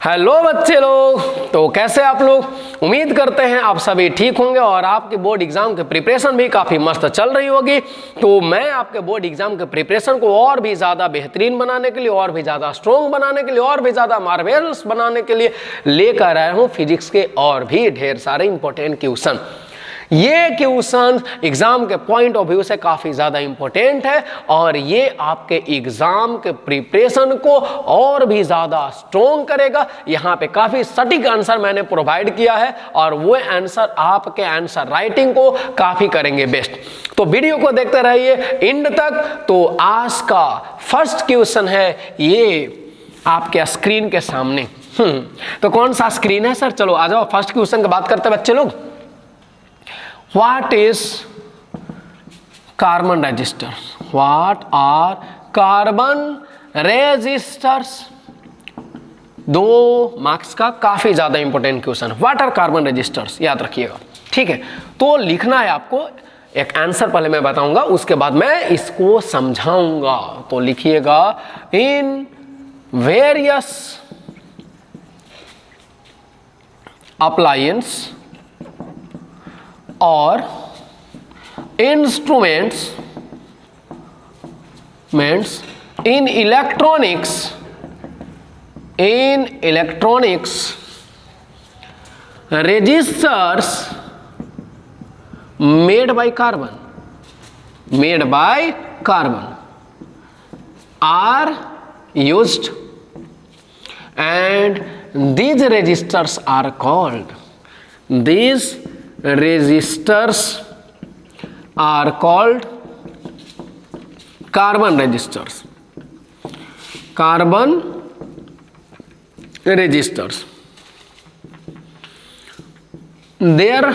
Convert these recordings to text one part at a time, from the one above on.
Hello बच्चे लोग, तो कैसे आप लोग? उम्मीद करते हैं आप सभी ठीक होंगे और आपके बोर्ड एग्जाम के प्रिपरेशन भी काफ़ी मस्त चल रही होगी। तो मैं आपके बोर्ड एग्जाम के प्रिपरेशन को और भी ज़्यादा बेहतरीन बनाने के लिए, और भी ज़्यादा स्ट्रॉन्ग बनाने के लिए, और भी ज़्यादा मार्वेलस बनाने के लिए लेकर आया हूँ फिजिक्स के और भी ढेर सारे इंपॉर्टेंट क्वेश्चन। ये क्वेश्चन एग्जाम के पॉइंट ऑफ व्यू से काफ़ी ज़्यादा इंपॉर्टेंट है और ये आपके एग्जाम के प्रिपरेशन को और भी ज़्यादा स्ट्रॉन्ग करेगा। यहाँ पे काफ़ी सटीक आंसर मैंने प्रोवाइड किया है और वो आंसर आपके आंसर राइटिंग को काफ़ी करेंगे बेस्ट। तो वीडियो को देखते रहिए एंड तक। तो आज का फर्स्ट क्वेश्चन है ये आपके स्क्रीन के सामने। तो कौन सा स्क्रीन है सर? चलो आ जाओ, फर्स्ट क्वेश्चन की बात करते हैं बच्चे लोग। What is carbon resistors? What are carbon resistors? 2 marks का काफी ज्यादा important question. What are carbon resistors? याद रखिएगा, ठीक है। तो लिखना है आपको, एक आंसर पहले मैं बताऊंगा, उसके बाद मैं इसको समझाऊंगा। तो लिखिएगा इन वेरियस अप्लायंस और instruments in electronics resistors made by carbon are used, and these resistors are called carbon resistors. Their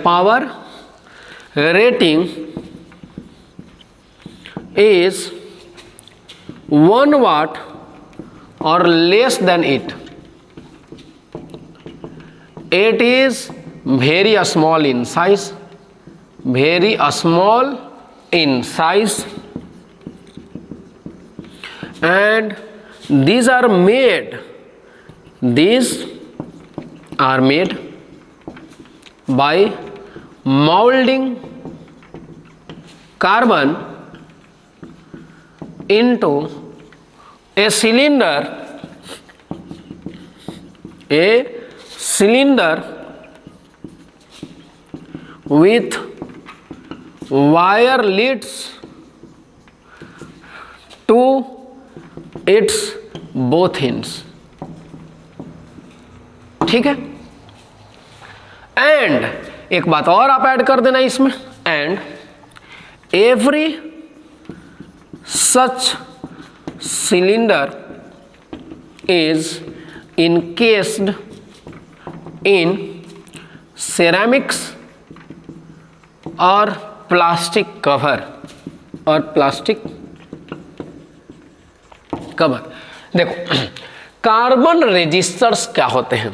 power rating is 1 watt or less than it. It is very small in size, and these are made by molding carbon into a cylinder with wire leads to its both ends, ठीक है। And एक बात और आप add कर देना इसमें, and every such cylinder is encased in ceramics और प्लास्टिक कवर देखो, कार्बन रेजिस्टर्स क्या होते हैं?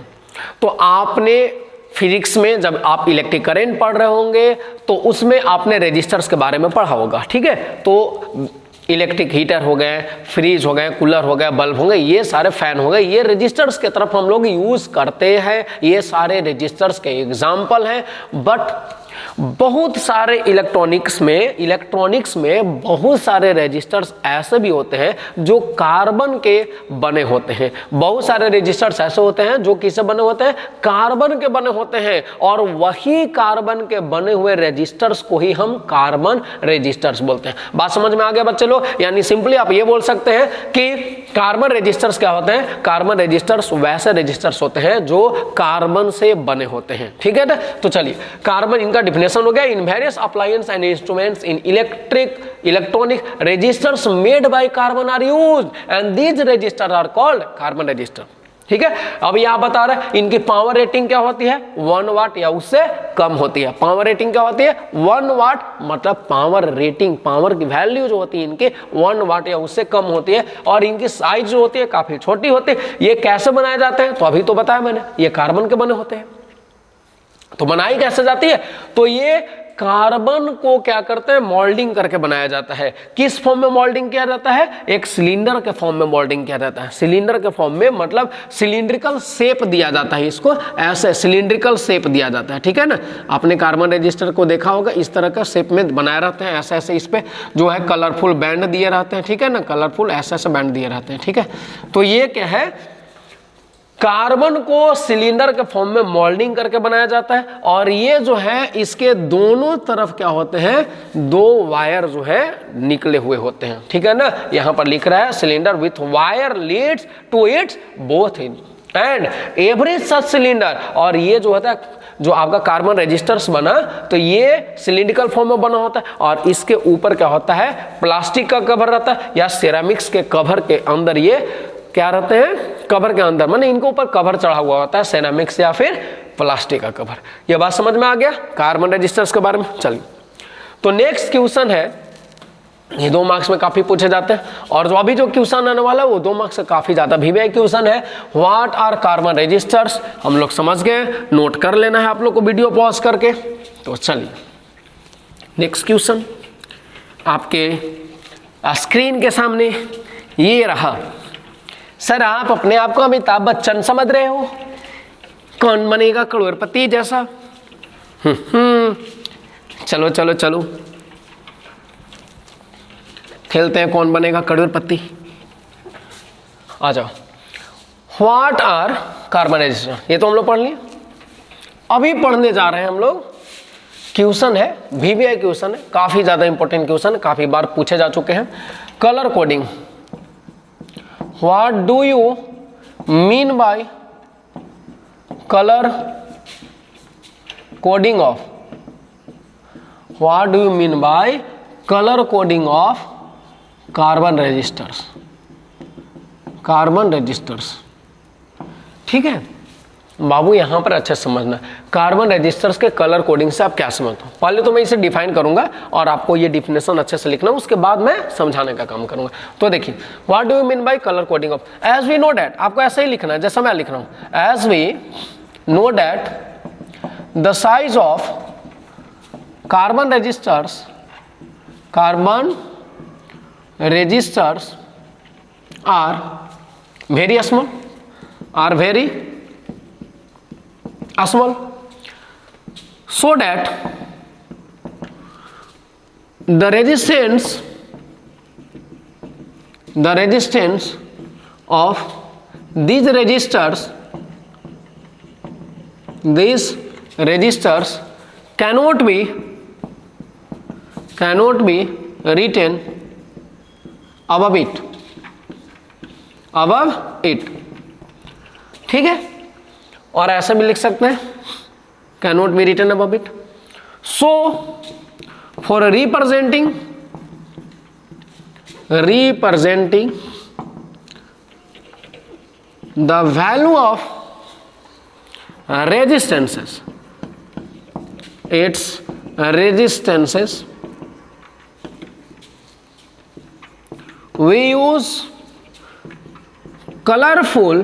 तो आपने फिजिक्स में जब आप इलेक्ट्रिक करंट पढ़ रहे होंगे तो उसमें आपने रेजिस्टर्स के बारे में पढ़ा होगा, ठीक है। तो इलेक्ट्रिक हीटर हो गए, फ्रिज हो गए, कूलर हो गए, बल्ब हो गए, ये सारे फैन हो गए, ये रेजिस्टर्स के तरफ हम लोग यूज करते हैं। ये सारे रेजिस्टर्स के एग्जाम्पल हैं। बट बहुत सारे इलेक्ट्रॉनिक्स में बहुत सारे रेजिस्टर्स ऐसे भी होते हैं जो कार्बन के बने होते हैं। बहुत सारे रेजिस्टर्स ऐसे होते हैं जो किससे बने होते हैं? कार्बन के बने होते हैं। और वही कार्बन के बने हुए रेजिस्टर्स को ही हम कार्बन रेजिस्टर्स बोलते हैं। बात समझ में आ गया बच्चे लोग? यानी सिंपली आप ये बोल सकते हैं कि कार्बन रेजिस्टर्स क्या होते हैं? कार्बन रेजिस्टर्स वैसे रेजिस्टर्स होते हैं जो कार्बन से बने होते हैं, ठीक है ना। तो चलिए, कार्बन इनका डिफिनेशन हो गया। In various appliances and instruments in electronic resistors made by carbon are used, and these resistor are called carbon resistor, ठीक है। अब यहां बता रहे हैं इनकी पावर रेटिंग क्या होती है? 1 वाट या उससे कम होती है। पावर रेटिंग क्या होती है? 1 वाट, मतलब पावर रेटिंग, पावर की वैल्यू जो होती है इनकी 1 वाट या उससे कम होती है। और इनकी साइज जो होती है काफी छोटी होती है। ये कैसे बनाए जाते हैं? तो अभी तो बताया मैंने, ये कार्बन के बने होते हैं। तो बनाई कैसे जाती है? तो ये कार्बन को क्या करते हैं, मोल्डिंग करके बनाया जाता है। किस फॉर्म में मोल्डिंग किया जाता है, एक सिलेंडर के फॉर्म में मोल्डिंग किया जाता है। सिलेंडर के फॉर्म में मतलब सिलिंड्रिकल शेप दिया जाता है, इसको ऐसे सिलिंड्रिकल शेप दिया जाता है, ठीक है ना। आपने कार्बन रजिस्टर को देखा होगा, इस तरह का शेप में बनाए रहते हैं, ऐसे ऐसे इस पे जो है कलरफुल बैंड दिए रहते हैं, ठीक है ना, कलरफुल ऐसे ऐसे बैंड दिए रहते हैं, ठीक है। तो ये क्या है, कार्बन को सिलेंडर के फॉर्म में मोल्डिंग करके बनाया जाता है। और ये जो है इसके दोनों तरफ क्या होते हैं, दो वायर जो है निकले हुए होते हैं, ठीक है ना। यहां पर लिख रहा है cylinder with wire leads to its both in end every such cylinder. और ये जो होता है, जो आपका कार्बन रजिस्टर्स बना, तो ये सिलिंड्रिकल फॉर्म में बना होता है और इसके ऊपर क्या होता है, प्लास्टिक का कवर रहता है या सिरेमिक्स के कवर के अंदर ये क्या रहते हैं, कवर के अंदर माने इनके ऊपर कवर चढ़ा हुआ होता है, सिरेमिक्स या फिर प्लास्टिक का कवर। ये बात समझ में आ गया कार्बन रजिस्टर्स के बारे में। चलिए, तो नेक्स्ट क्वेश्चन है, ये 2 मार्क्स में काफी पूछे जाते हैं और जो अभी जो क्वेश्चन आने वाला है वो 2 मार्क्स से काफी ज्यादा VVI क्वेश्चन है। व्हाट आर कार्बन रजिस्टर्स, हम लोग समझ गए, नोट कर लेना है आप लोग को वीडियो पॉज करके। तो चलिए नेक्स्ट क्वेश्चन आपके स्क्रीन के सामने ये रहा। सर आप अपने आप को अमिताभ बच्चन समझ रहे हो, कौन बनेगा करोड़पति जैसा? चलो चलो चलो खेलते हैं कौन बनेगा करोड़पति। आ जाओ। व्हाट आर कार्बन रजिस्टर, ये तो हम लोग पढ़ लिए। अभी पढ़ने जा रहे हैं हम लोग, क्वेश्चन है VVI क्वेश्चन है, काफी ज्यादा इंपॉर्टेंट क्वेश्चन है, काफी बार पूछे जा चुके हैं। Colour coding, what do you mean by colour coding of, what do you mean by colour coding of carbon registers, carbon registers, ठीक है बाबू। यहां पर अच्छे से समझना, कार्बन रजिस्टर्स के कलर कोडिंग से आप क्या समझते हो। पहले तो मैं इसे डिफाइन करूंगा और आपको ये डिफिनेशन अच्छे से लिखना, उसके बाद मैं समझाने का काम करूंगा। तो देखिए, what do you mean by colour coding of, as we know that, आपको ऐसे ही लिखना है जैसा मैं लिख रहा हूं। As we know that the size of carbon registers, carbon registers are very small, are very small, so that the resistance of these registers cannot be written above it, ठीक है। और ऐसा भी लिख सकते हैं, cannot be written above it. So for representing the value of resistances, its resistances, we use colorful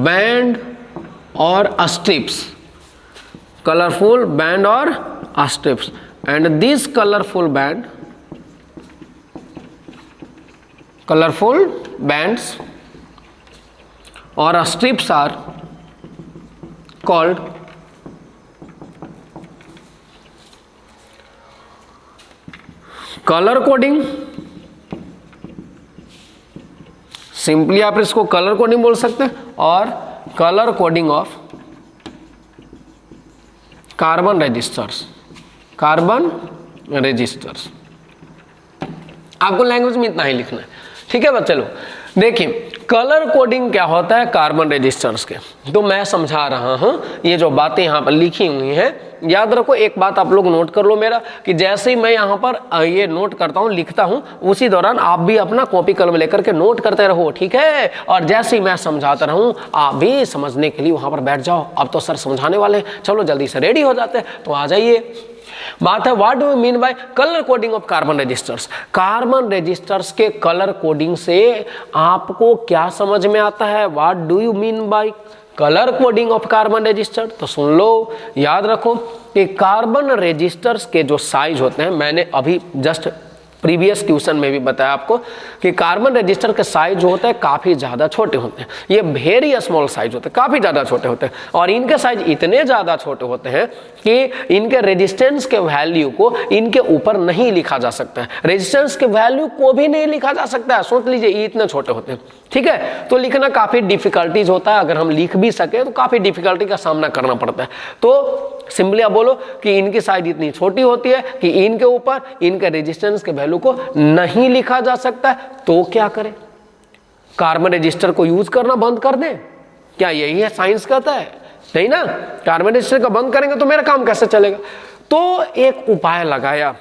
band or strips, colorful band or strips, and these colorful bands or strips are called color coding। Simply आप इसको colour coding बोल सकते हैं, और colour coding of carbon registers, carbon registers. आपको language में इतना ही लिखना है, ठीक है बच्चे लोग। देखिए कलर कोडिंग क्या होता है कार्बन रजिस्टर्स के, तो मैं समझा रहा हूं। ये जो बातें यहाँ पर लिखी हुई हैं, याद रखो एक बात आप लोग नोट कर लो मेरा, कि जैसे ही मैं यहाँ पर ये नोट करता हूँ, लिखता हूँ, उसी दौरान आप भी अपना कॉपी कलम लेकर के नोट करते रहो, ठीक है। और जैसे ही मैं समझाता रहूँ, आप भी समझने के लिए वहाँ पर बैठ जाओ। अब तो सर समझाने वाले हैं, चलो जल्दी से रेडी हो जाते हैं, तो आ जाइए। बात है what do you mean by colour coding of carbon registers. Carbon registers के कलर कोडिंग से आपको क्या समझ में आता है, what do you mean by colour coding of carbon register. तो सुन लो, याद रखो कि कार्बन रजिस्टर्स के जो साइज होते हैं, मैंने अभी जस्ट प्रीवियस ट्यूशन में भी बताया आपको कि कार्बन रजिस्टर के साइज जो होते हैं काफ़ी ज़्यादा छोटे होते हैं, ये वेरी स्मॉल साइज होते हैं, काफ़ी ज़्यादा छोटे होते हैं। और इनके साइज इतने ज़्यादा छोटे होते हैं कि इनके रेजिस्टेंस के वैल्यू को इनके ऊपर नहीं लिखा जा सकता है, रेजिस्टेंस के वैल्यू को भी नहीं लिखा जा सकता है। सोच लीजिए ये इतने छोटे होते हैं, ठीक है, तो लिखना काफ़ी डिफिकल्टीज होता है। अगर हम लिख भी सके तो काफ़ी डिफिकल्टी का सामना करना पड़ता है। तो सिंपली आप बोलो कि इनकी साइज इतनी छोटी होती है कि इनके ऊपर इनके रेजिस्टेंस के वैल्यू को नहीं लिखा जा सकता है। तो क्या करें, कार्बन रजिस्टर को यूज करना बंद कर दें? क्या यही है साइंस कहता है? नहीं ना, कार्बन रजिस्टर का बंद करेंगे तो मेरा काम कैसे चलेगा। तो एक उपाय लगाया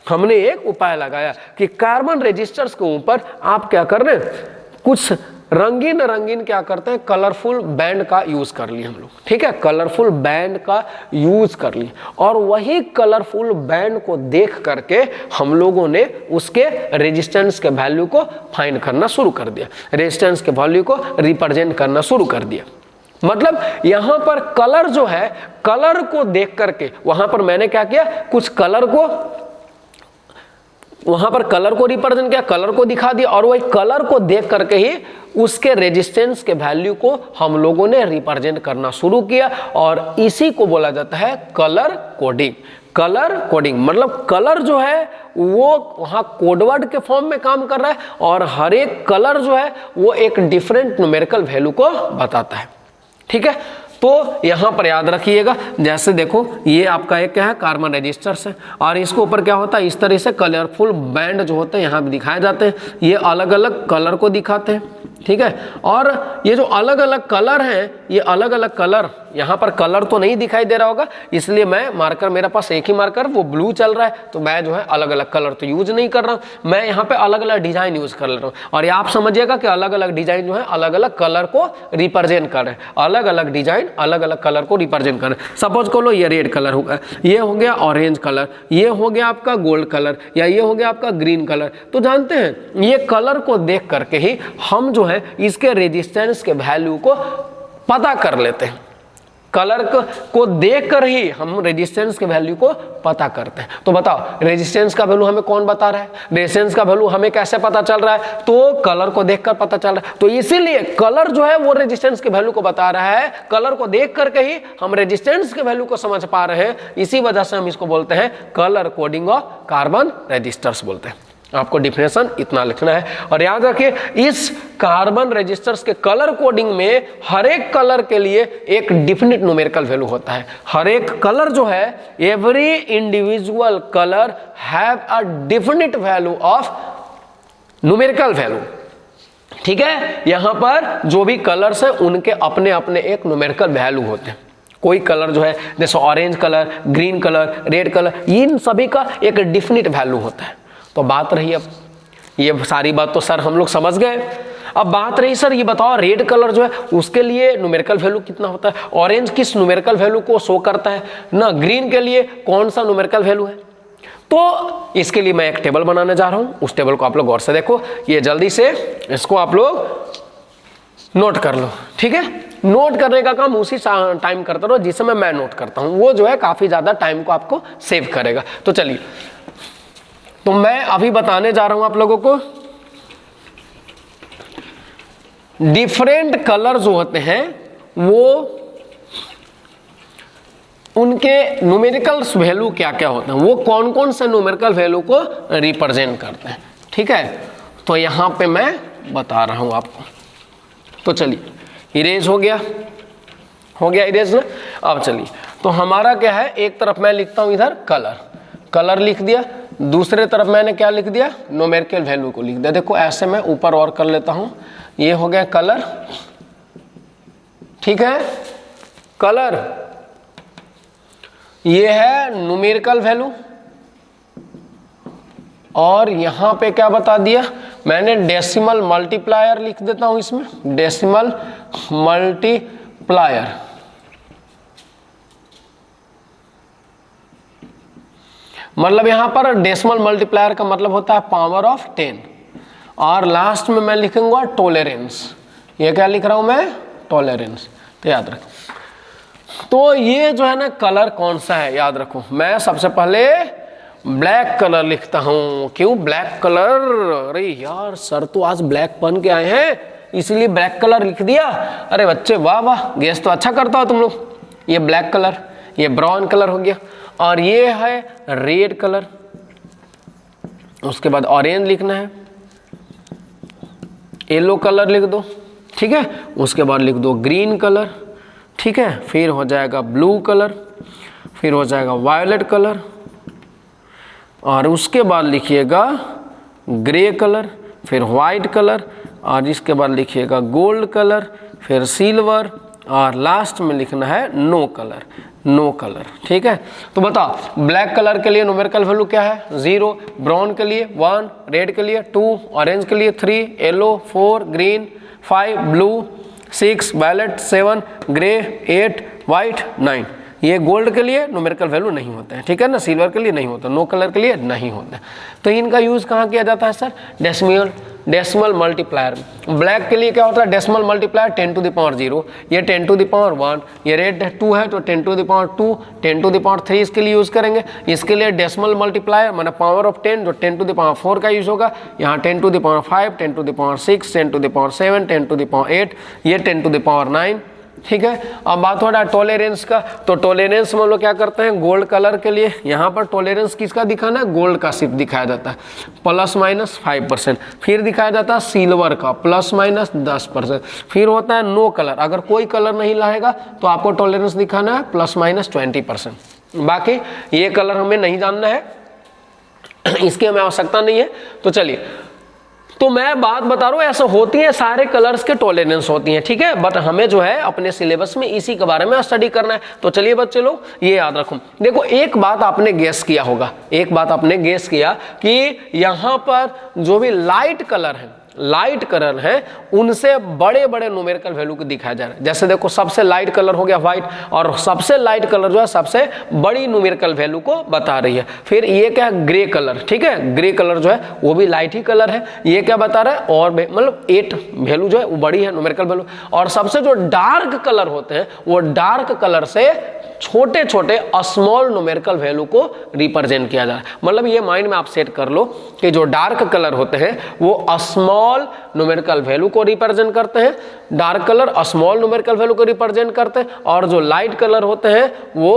हमने, एक उपाय लगाया कि कार्बन रजिस्टर्स के ऊपर आप क्या कर रहे हैं, कुछ रंगीन क्या करते हैं, कलरफुल बैंड का यूज कर लिए हम लोग, ठीक है, कलरफुल बैंड का यूज कर लिए। और वही कलरफुल बैंड को देख करके हम लोगों ने उसके रेजिस्टेंस के वैल्यू को फाइंड करना शुरू कर दिया, रेजिस्टेंस के वैल्यू को रिप्रेजेंट करना शुरू कर दिया। मतलब यहां पर कलर जो है, कलर को देख करके वहां पर मैंने क्या किया, कुछ कलर को वहां पर कलर को रिप्रेजेंट किया, कलर को दिखा दिया, और वही कलर को देख करके ही उसके रेजिस्टेंस के वैल्यू को हम लोगों ने रिप्रेजेंट करना शुरू किया। और इसी को बोला जाता है कलर कोडिंग। कलर कोडिंग मतलब कलर जो है वो वहां कोडवर्ड के फॉर्म में काम कर रहा है, और हर एक कलर जो है वो एक डिफरेंट न्यूमेरिकल वैल्यू को बताता है, ठीक है। तो यहां पर याद रखिएगा, जैसे देखो ये आपका एक क्या है, कार्बन रजिस्टर्स है, और इसके ऊपर क्या होता है, इस तरह से कलरफुल बैंड जो होते हैं यहाँ भी दिखाए जाते हैं, ये अलग अलग कलर को दिखाते हैं, ठीक है। और ये जो अलग अलग कलर हैं, ये अलग अलग कलर, यहाँ पर कलर तो नहीं दिखाई दे रहा होगा, इसलिए मैं मार्कर, मेरे पास एक ही मार्कर वो ब्लू चल रहा है, तो मैं जो है अलग अलग कलर तो यूज नहीं कर रहा हूँ, मैं यहाँ पे अलग अलग डिजाइन यूज कर ले रहा हूँ। और ये आप समझिएगा कि अलग अलग डिजाइन जो है अलग अलग कलर को रिप्रेजेंट कर रहे हैं, अलग अलग डिजाइन अलग अलग कलर को रिप्रेजेंट कर रहे हैं। सपोज कर लो ये रेड कलर होगा, ये हो गया ऑरेंज कलर, ये हो गया आपका गोल्ड कलर, या ये हो गया आपका ग्रीन कलर। तो जानते हैं ये कलर को देख करके ही हम जो है इसके रेजिस्टेंस के वैल्यू को पता कर लेते हैं, कलर को देखकर ही हम रेजिस्टेंस के वैल्यू को पता करते हैं। तो बताओ रेजिस्टेंस का वैल्यू हमें कौन बता रहा है, रेजिस्टेंस का वैल्यू हमें कैसे पता चल रहा है, तो कलर को देखकर पता चल रहा है। तो इसीलिए कलर जो है वो रेजिस्टेंस के वैल्यू को बता रहा है, कलर को देख करके ही हम रेजिस्टेंस के वैल्यू को समझ पा रहे हैं। इसी वजह से हम इसको बोलते हैं colour coding of carbon registers बोलते हैं। आपको डिफिनेशन इतना लिखना है, और याद रखिए इस कार्बन रजिस्टर्स के कलर कोडिंग में हर एक कलर के लिए एक डिफिनिट न्यूमेरिकल वैल्यू होता है। हर एक कलर जो है, every individual colour have a definite value of numerical value, ठीक है। यहां पर जो भी कलर्स हैं उनके अपने अपने एक न्यूमेरिकल वैल्यू होते हैं। कोई कलर जो है जैसे orange colour, green colour, red colour, इन सभी का एक डिफिनिट वैल्यू होता है। तो बात रही, अब ये सारी बात तो सर हम लोग समझ गए। अब बात रही सर ये बताओ रेड कलर जो है उसके लिए न्यूमेरिकल वैल्यू कितना होता है, ऑरेंज किस न्यूमेरिकल वैल्यू को शो करता है ना, ग्रीन के लिए कौन सा न्यूमेरिकल वैल्यू है। तो इसके लिए मैं एक टेबल बनाने जा रहा हूं, उस टेबल को आप लोग गौर से देखो, ये जल्दी से इसको आप लोग नोट कर लो, ठीक है। नोट करने का काम उसी टाइम करता रहो जिस समय मैं नोट करता हूं, वो जो है काफी ज्यादा टाइम को आपको सेव करेगा। तो चलिए, तो मैं अभी बताने जा रहा हूं आप लोगों को डिफरेंट कलर जो होते हैं वो उनके न्यूमेरिकल वैल्यू क्या क्या होते हैं, वो कौन कौन से न्यूमेरिकल वैल्यू को रिप्रेजेंट करते हैं, ठीक है। तो यहां पे मैं बता रहा हूं आपको। तो चलिए, इरेज हो गया इरेज ना। अब चलिए, तो हमारा क्या है, एक तरफ मैं लिखता हूं इधर कलर लिख दिया, दूसरे तरफ मैंने क्या लिख दिया, न्यूमेरिकल वैल्यू को लिख दिया। देखो ऐसे मैं ऊपर और कर लेता हूं, ये हो गया कलर, ठीक है, कलर, ये है न्यूमेरिकल वैल्यू, और यहां पे क्या बता दिया मैंने, डेसिमल मल्टीप्लायर लिख देता हूं इसमें, डेसिमल मल्टीप्लायर। मतलब यहाँ पर डेसिमल मल्टीप्लायर का मतलब होता है पावर ऑफ 10, और लास्ट में मैं लिखूंगा टॉलरेंस। ये क्या लिख रहा हूं मैं? टॉलरेंस। तो याद रखो। तो ये जो है ना कलर कौन सा है याद रखो। मैं सबसे पहले ब्लैक कलर लिखता हूं। क्यों ब्लैक कलर? अरे यार सर तो आज ब्लैक पहन के आए हैं इसलिए ब्लैक कलर लिख दिया। अरे बच्चे वाह वाह, गेस तो अच्छा करता हो तुम लोग। ये ब्लैक कलर, ये ब्राउन कलर हो गया, और ये है रेड कलर। उसके बाद ऑरेंज लिखना है, येलो कलर लिख दो, ठीक है। उसके बाद लिख दो ग्रीन कलर, ठीक है। फिर हो जाएगा ब्लू कलर, फिर हो जाएगा वायलेट कलर, और उसके बाद लिखिएगा ग्रे कलर, फिर वाइट कलर, और इसके बाद लिखिएगा गोल्ड कलर, फिर सिल्वर, और लास्ट में लिखना है नो कलर, नो कलर, ठीक है। तो बताओ ब्लैक कलर के लिए न्यूमेरिकल वैल्यू क्या है? 0, ब्राउन के लिए 1, रेड के लिए 2, ऑरेंज के लिए 3, yellow 4, green 5, blue 6, violet 7, grey 8, white 9। ये गोल्ड के लिए न्यूमेरिकल वैल्यू नहीं होते हैं, ठीक है ना। सिल्वर के लिए नहीं होता, नो कलर के लिए नहीं होता। तो इनका यूज कहाँ किया जाता है सर? Decimal multiplier. ब्लैक के लिए क्या होता है? Decimal multiplier 10 to the power 0, ये 10 टू द पावर 1, ये रेड 2 है तो 10 to the power 2, 10 to the power 3 इसके लिए यूज करेंगे। इसके लिए डेसिमल मल्टीप्लायर माने पावर ऑफ 10 जो 10 टू द पावर 4 का यूज होगा। यहाँ 10 to the power 5, 10 to the power 6, 10 to the power 7, 10 to the power 8, ये 10 टू द पावर 9, ठीक है। अब बात हो रहा है टॉलरेंस का। तो टॉलरेंस में हम लोग क्या करते हैं? गोल्ड कलर के लिए यहाँ पर टॉलरेंस किसका दिखाना है? गोल्ड का सिर्फ दिखाया जाता है ±5%। फिर दिखाया जाता है सिल्वर का ±10%। फिर होता है नो कलर, अगर कोई कलर नहीं लाएगा तो आपको टॉलरेंस दिखाना है ±20%। बाकी ये कलर हमें नहीं जानना है, इसकी हमें आवश्यकता नहीं है। तो चलिए, तो मैं बात बता रहा हूँ ऐसा होती है, सारे कलर्स के टॉलरेंस होती हैं, ठीक है। बट हमें जो है अपने सिलेबस में इसी के बारे में स्टडी करना है। तो चलिए बच्चे लोग ये याद रखो। देखो एक बात आपने गेस किया होगा, एक बात आपने गेस किया कि यहाँ पर जो भी लाइट कलर है उनसे बड़े बड़े न्यूमेरिकल वैल्यू को दिखाया जा रहा है। जैसे देखो सबसे लाइट कलर हो गया व्हाइट, और सबसे लाइट कलर जो है सबसे बड़ी न्यूमेरिकल वैल्यू को बता रही है। फिर ये क्या है? ग्रे कलर, ठीक है। ग्रे कलर जो है वो भी लाइट ही कलर है। ये क्या बता रहा है? और मतलब 8 वैल्यू जो है वो बड़ी है न्यूमेरिकल वैल्यू। और सबसे जो डार्क कलर होते हैं वो डार्क कलर से छोटे छोटे स्मॉल न्यूमेरिकल वैल्यू को रिप्रेजेंट किया जा रहा है। मतलब ये माइंड में आप सेट कर लो कि जो डार्क कलर होते हैं वो स्मॉल न्यूमेरिकल वैल्यू को रिप्रेजेंट करते हैं, dark colour small numerical value को रिप्रेजेंट करते हैं, और जो लाइट कलर होते हैं वो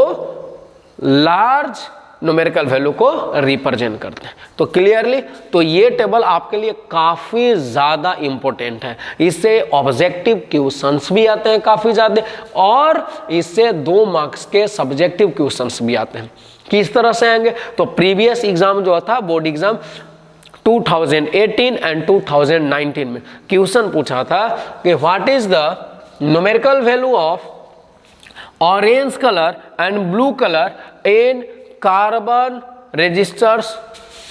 लार्ज न्यूमेरिकल वैल्यू को रिप्रेजेंट करते हैं। तो क्लियरली, तो ये टेबल आपके लिए काफी ज्यादा इंपॉर्टेंट है। इससे ऑब्जेक्टिव क्वेश्चंस भी आते हैं काफी ज्यादा, और इससे 2 मार्क्स के सब्जेक्टिव क्वेश्चंस भी आते हैं। किस तरह से आएंगे? तो प्रीवियस एग्जाम जो था बोर्ड एग्जाम 2018 एंड 2019 में क्वेश्चन पूछा था कि what is the numerical value of orange colour and blue colour in carbon resistors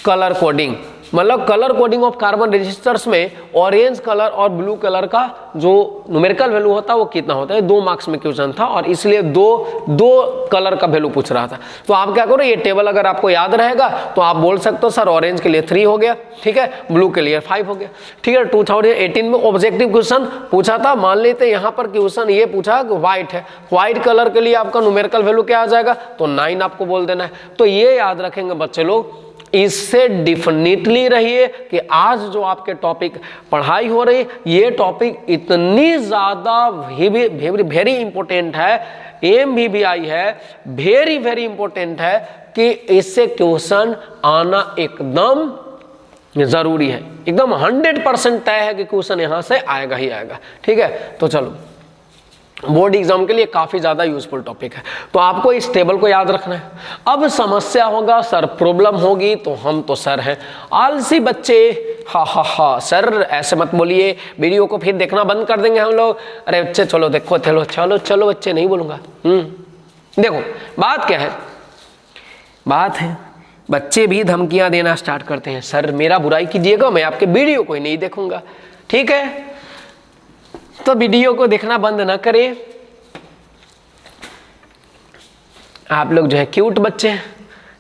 colour coding. मतलब colour coding of carbon resistors में ऑरेंज कलर और ब्लू कलर का जो न्यूमेरिकल वैल्यू होता है वो कितना होता है। 2 मार्क्स में क्वेश्चन था और इसलिए दो कलर का वैल्यू पूछ रहा था। तो आप क्या करो, ये टेबल अगर आपको याद रहेगा तो आप बोल सकते हो सर ऑरेंज के लिए 3 हो गया, ठीक है, ब्लू के लिए 5 हो गया, ठीक है। 2018 में ऑब्जेक्टिव क्वेश्चन पूछा था। मान लेते यहाँ पर क्वेश्चन ये पूछा कि व्हाइट है, व्हाइट कलर के लिए आपका न्यूमेरिकल वैल्यू क्या आ जाएगा? तो 9 आपको बोल देना है। तो ये याद रखेंगे बच्चे लोग। इससे डिफिनिटली रहिए कि आज जो आपके टॉपिक पढ़ाई हो रही, ये टॉपिक इतनी ज़्यादा वेरी इंपॉर्टेंट है, MBBI है, वेरी वेरी इंपॉर्टेंट है कि इससे क्वेश्चन आना एकदम जरूरी है। एकदम 100% तय है कि क्वेश्चन यहाँ से आएगा ही आएगा, ठीक है। तो चलो, बोर्ड एग्जाम के लिए काफी ज्यादा यूजफुल टॉपिक है। तो आपको इस टेबल को याद रखना है। अब समस्या होगा सर, प्रॉब्लम होगी, तो हम तो सर हैं आलसी बच्चे, हा सर ऐसे मत बोलिए, वीडियो को फिर देखना बंद कर देंगे हम लोग। अरे बच्चे चलो देखो, चलो बच्चे नहीं बोलूंगा। देखो बात क्या है, बात है बच्चे भी धमकियां देना स्टार्ट करते हैं, सर मेरा बुराई कीजिएगा, मैं आपके वीडियो को ही नहीं देखूंगा, ठीक है। तो वीडियो को देखना बंद ना करें। आप लोग जो है क्यूट बच्चे हैं,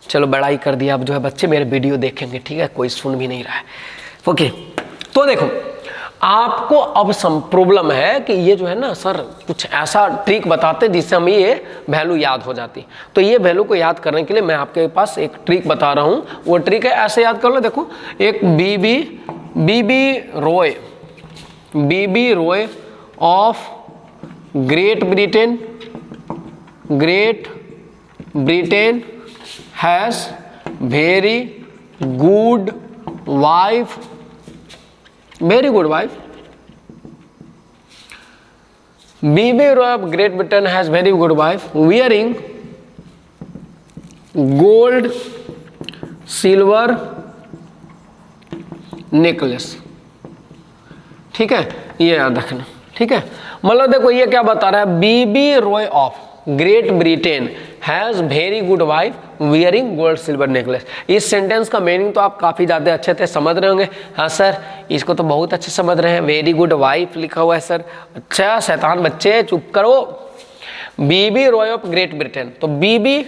चलो बड़ाई कर दिया, अब जो है बच्चे मेरे वीडियो देखेंगे, ठीक है, कोई सुन भी नहीं रहा है। ओके, तो देखो आपको अब सम प्रॉब्लम है कि ये जो है ना सर कुछ ऐसा ट्रिक बताते जिससे हमें ये वैल्यू याद हो जाती। तो ये वैल्यू को याद करने के लिए मैं आपके पास एक ट्रिक बता रहा हूँ। वो ट्रिक है, ऐसे याद कर लो, देखो एक B B Roy of great Britain has very good wife, B B Roy of great Britain has very good wife wearing gold silver necklace. ठीक है, ये याद रखना, ठीक है। मतलब देखो ये क्या बता रहा है, B B Roy of great Britain has very good wife wearing gold silver necklace. इस सेंटेंस का मीनिंग तो आप काफी ज्यादा अच्छे से समझ रहे होंगे। हाँ सर, इसको तो बहुत अच्छे समझ रहे हैं, वेरी गुड वाइफ लिखा हुआ है सर। अच्छा शैतान बच्चे चुप करो। BB Roy of great Britain, तो बीबी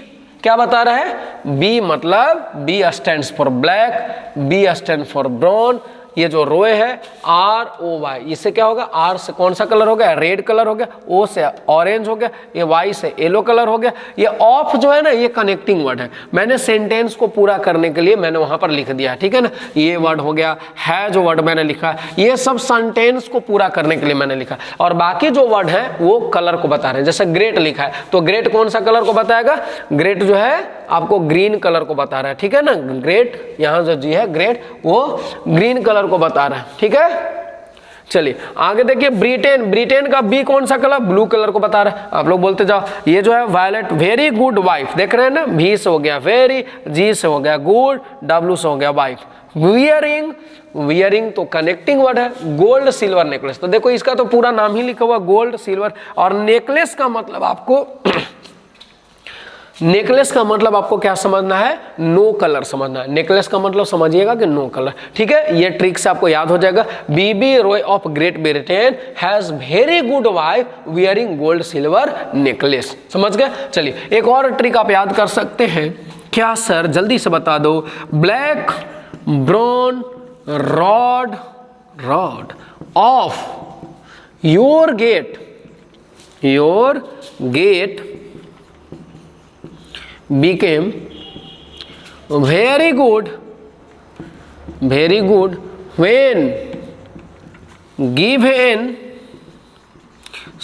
क्या बता रहा है, बी मतलब B stands for black, B stand for brown. ये जो रोए है ROY, इससे क्या होगा, R से कौन सा कलर हो गया, रेड कलर हो गया, O से ऑरेंज हो गया, ये Y से येलो कलर हो गया। ये ऑफ जो है ना ये कनेक्टिंग वर्ड है, मैंने सेंटेंस को पूरा करने के लिए मैंने वहां पर लिख दिया, ठीक है ना। ये वर्ड हो गया, है जो वर्ड मैंने लिखा ये सब सेंटेंस को पूरा करने के लिए मैंने लिखा, और बाकी जो वर्ड है वो कलर को बता रहे हैं। जैसे ग्रेट लिखा है तो ग्रेट कौन सा कलर को बताएगा, ग्रेट जो है आपको ग्रीन कलर को बता रहा है, ठीक है ना। ग्रेट यहाँ जो जी है ग्रेट वो ग्रीन कलर को बता रहा है, ठीक है। चलिए आगे देखिए, ब्रिटेन का बी कौन सा कलर, ब्लू कलर को बता रहा है। आप लोग बोलते जाओ, ये जो है वायलेट, वेरी गुड वाइफ, देख रहे हैं ना, भी से हो गया वेरी, जी से हो गया गुड, डब्ल्यू से हो गया वाइफ। वियरिंग तो कनेक्टिंग वर्ड है, गोल्ड सिल्वर नेकलेस, तो देखो इसका तो पूरा नाम ही लिखा हुआ गोल्ड सिल्वर, और नेकलेस का मतलब आपको नेकलेस का मतलब आपको क्या समझना है, नो कलर समझना है। नेकलेस का मतलब समझिएगा कि नो कलर, ठीक है। ये ट्रिक से आपको याद हो जाएगा। B B Roy of great Britain has very good wife wearing gold silver necklace, समझ गए। चलिए एक और ट्रिक आप याद कर सकते हैं, क्या सर जल्दी से बता दो, black brown rod of your gate became very good when given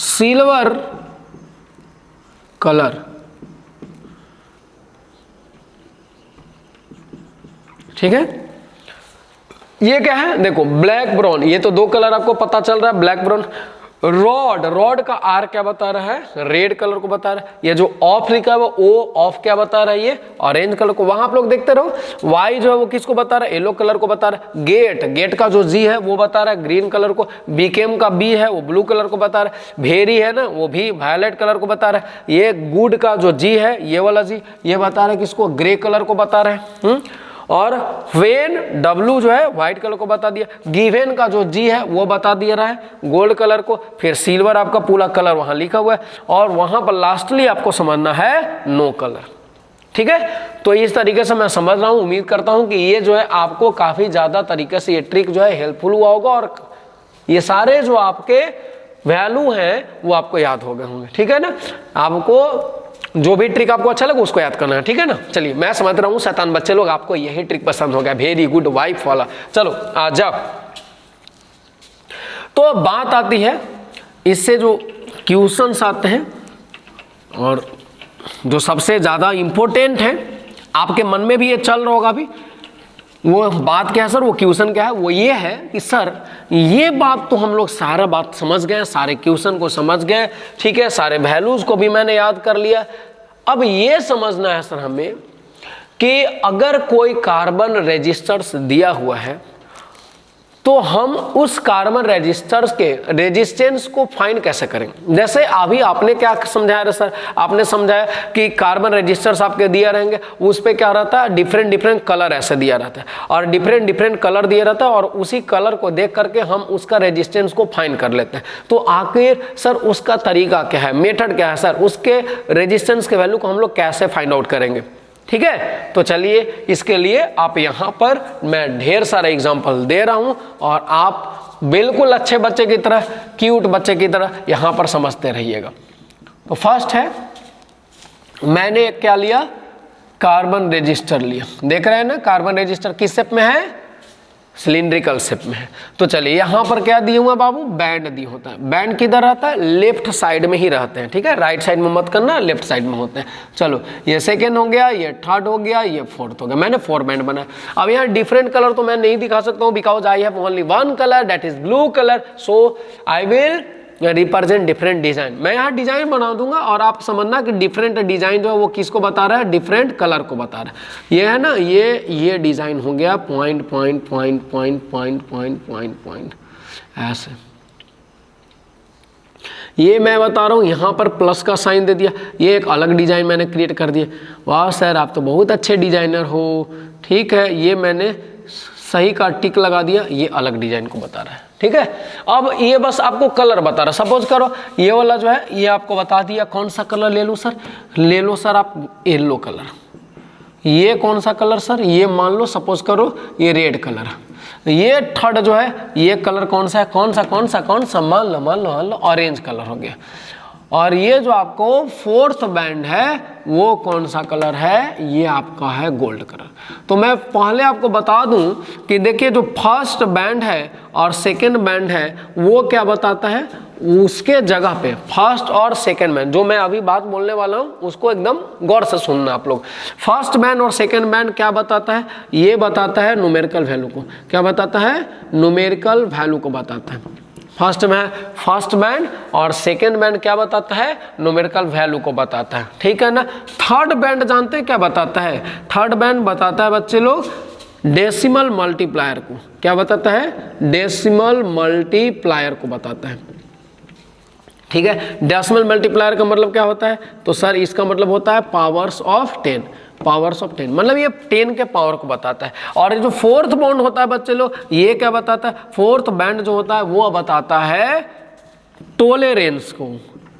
silver color। ठीक है, ये क्या है, देखो ब्लैक ब्राउन, ये तो दो कलर आपको पता चल रहा है, ब्लैक ब्राउन। रॉड का आर क्या बता रहा है, रेड कलर को बता रहा है। ये जो ऑफ लिखा है वो ओ ऑफ क्या बता रहा है, ये ऑरेंज कलर को। वहां आप लोग देखते रहो, वाई जो है वो किसको बता रहा है, येलो कलर को बता रहा है। गेट का जो जी है वो बता रहा है ग्रीन कलर को। बीकेम का बी है वो ब्लू कलर को बता रहा है। भेरी है ना वो भी वायलेट कलर को बता रहा है। ये गुड का जो जी है ये वाला जी ये बता रहा है किसको, ग्रे कलर को बता रहे हैं। और वेन डब्लू जो है व्हाइट कलर को बता दिया। गिवेन का जो जी है वो बता दिया रहा है गोल्ड कलर को। फिर सिल्वर आपका पूरा कलर वहां लिखा हुआ है, और वहां पर लास्टली आपको समझना है नो कलर, ठीक है। तो इस तरीके से मैं समझ रहा हूं, उम्मीद करता हूं कि ये जो है आपको काफी ज्यादा तरीके से ये ट्रिक जो है हेल्पफुल हुआ होगा, और ये सारे जो आपके वैल्यू हैं वो आपको याद हो गए होंगे, ठीक है ना। आपको जो भी ट्रिक आपको अच्छा लगे उसको याद करना है, ठीक है ना। चलिए मैं समझ रहा हूँ शैतान बच्चे लोग आपको यही ट्रिक पसंद हो गया, वेरी गुड वाइफ वाला। चलो आ जाओ। तो बात आती है, इससे जो क्वेश्चंस आते हैं और जो सबसे ज्यादा इंपॉर्टेंट है, आपके मन में भी ये चल रहा होगा अभी, वो बात क्या है सर, वो क्वेश्चन क्या है, वो ये है कि सर ये बात तो हम लोग सारा बात समझ गए, सारे क्वेश्चन को समझ गए, ठीक है, सारे वैल्यूज को भी मैंने याद कर लिया। अब ये समझना है सर हमें कि अगर कोई कार्बन रेजिस्टर्स दिया हुआ है तो हम उस कार्बन रेजिस्टर्स के रेजिस्टेंस को फाइंड कैसे करेंगे। जैसे अभी आपने क्या समझाया सर, आपने समझाया कि कार्बन रेजिस्टर्स आपके दिया रहेंगे, उस पे क्या रहता है, डिफरेंट कलर ऐसे दिया रहता है, और डिफरेंट कलर दिया रहता है, और उसी कलर को देख करके हम उसका रेजिस्टेंस को फाइंड कर लेते हैं। तो आखिर सर उसका तरीका क्या है, मेथड क्या है सर, उसके रेजिस्टेंस के वैल्यू को हम लोग कैसे फाइंड आउट करेंगे। ठीक है। तो चलिए इसके लिए आप यहाँ पर मैं ढेर सारे एग्जाम्पल दे रहा हूँ और आप बिल्कुल अच्छे बच्चे की तरह, क्यूट बच्चे की तरह यहाँ पर समझते रहिएगा। तो फर्स्ट है, मैंने क्या लिया, कार्बन रजिस्टर लिया। देख रहे हैं ना, कार्बन रजिस्टर किस शेप में है, सिलिंड्रिकल शेप में है। तो चलिए यहाँ पर क्या दिए हुआ बाबू, बैंड दिए होता है। बैंड किधर रहता है, लेफ्ट साइड में ही रहते हैं, ठीक है, राइट साइड में मत करना, लेफ्ट साइड में होते हैं। चलो ये सेकेंड हो गया, ये थर्ड हो गया, ये फोर्थ हो गया। मैंने 4 बैंड बनाया। अब यहाँ डिफरेंट कलर तो मैं नहीं दिखा सकता हूँ, because I have only 1 colour, that is blue colour, so I will represent different design. मैं यहाँ डिजाइन बना दूंगा और आप समझना कि डिफरेंट डिजाइन जो है वो किसको बता रहा है, डिफरेंट कलर को बता रहा है। ये है ना, ये डिजाइन हो गया point point point point point point point point ऐसे। ये मैं बता रहा हूँ, यहाँ पर प्लस का साइन दे दिया, ये एक अलग डिजाइन मैंने क्रिएट कर दिया। वाह सर आप तो बहुत अच्छे डिजाइनर हो, ठीक है। ये मैंने सही का टिक लगा दिया, ये अलग डिजाइन को बता रहा है, ठीक है। अब ये बस आपको कलर बता रहा है। सपोज करो ये वाला जो है ये आपको बता दिया कौन सा कलर ले लूँ सर, ले लो सर आप येलो कलर। ये कौन सा कलर सर, ये मान लो सपोज करो ये रेड कलर। ये थर्ड जो है ये कलर कौन सा है, कौन सा मान लो ऑरेंज कलर हो गया। और ये जो आपको फोर्थ बैंड है वो कौन सा कलर है, ये आपका है गोल्ड कलर। तो मैं पहले आपको बता दूं कि देखिए जो फर्स्ट बैंड है और सेकंड बैंड है वो क्या बताता है, उसके जगह पे फर्स्ट और सेकंड बैंड, जो मैं अभी बात बोलने वाला हूँ उसको एकदम गौर से सुनना आप लोग। फर्स्ट बैंड और सेकंड बैंड क्या बताता है, ये बताता है न्यूमेरिकल वैल्यू को। क्या बताता है, न्यूमेरिकल वैल्यू को बताता है। फर्स्ट बैंड और सेकेंड बैंड क्या बताता है, न्यूमेरिकल वैल्यू को बताता है, ठीक है ना। थर्ड बैंड जानते हैं क्या बताता है, थर्ड बैंड बताता है बच्चे लोग डेसिमल मल्टीप्लायर को। क्या बताता है, डेसिमल मल्टीप्लायर को बताता है, ठीक है। डेसिमल मल्टीप्लायर का मतलब क्या होता है, तो सर इसका मतलब होता है पावर्स ऑफ 10, पावर्स ऑफ 10, मतलब ये 10 के पावर को बताता है। और ये जो फोर्थ बॉन्ड होता है बच्चे लोग, ये क्या बताता है, फोर्थ बैंड जो होता है वो बताता है टोलेरेंस को।